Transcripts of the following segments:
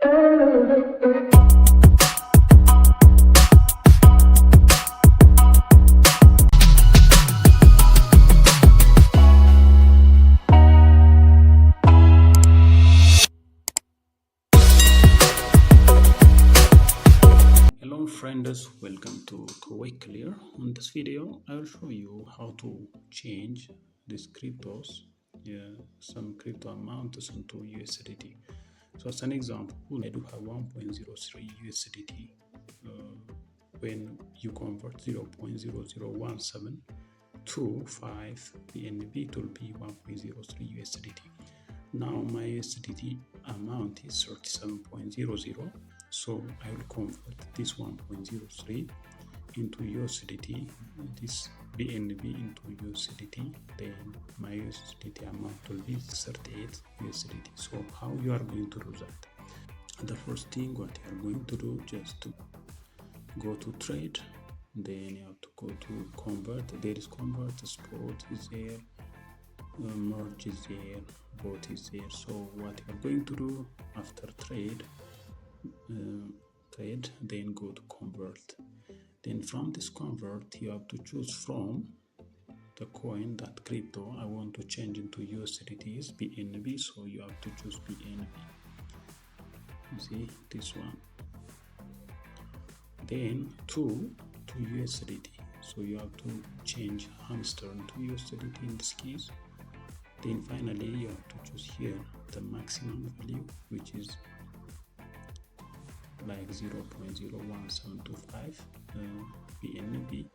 Hello friends, welcome to Quick Clear. In this video I will show you how to change these cryptos, some crypto amounts into USDT. So as an example, I do have 1.03 USDT. When you convert 0.0017 to 5 BNB, it will be 1.03 USDT. Now my USDT amount is 37.00, so I will convert this 1.03 into USDT, this BNB into USDT, then my USDT amount will be 38 USDT. So how you are going to do that? The first thing what you are going to do, just to go to trade, then you have to go to convert. There is convert, spot is there, merge is there, bot is there. So what you are going to do after trade, then go to convert. Then from this convert you have to choose from the coin, that crypto I want to change into USDT is BNB, so you have to choose BNB. You see this one. Then to USDT, so you have to change hamster into USDT in this case. Then finally you have to choose here the maximum value, which is like 0.01725 BNB.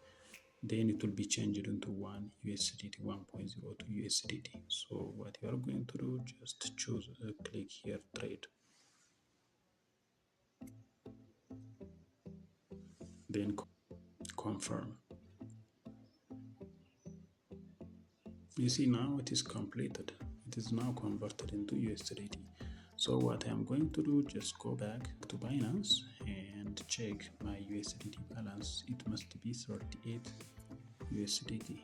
Then it will be changed into 1 USDT, 1.02 USDT. So what you are going to do, just choose, click here trade, then confirm. You see now it is completed. It is now converted into USDT. So what I am going to do, just go back to Binance and check my USDT balance. It must be 38 USDT.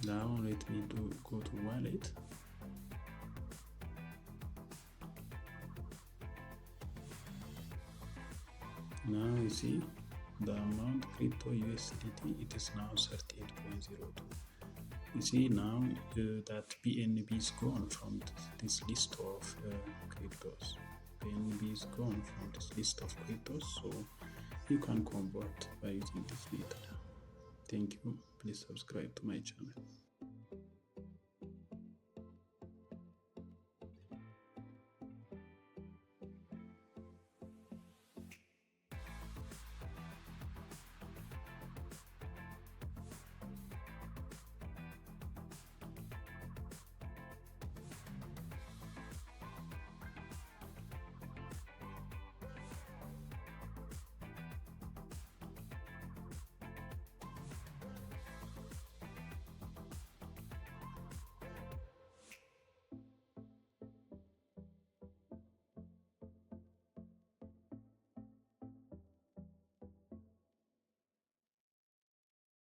Now let me go to wallet. Now you see the amount crypto USDT, it is now 38.02. You see now that BNB is gone from this list of cryptos. BNB is gone from this list of cryptos, so you can convert by using this method. Thank you. Please subscribe to my channel.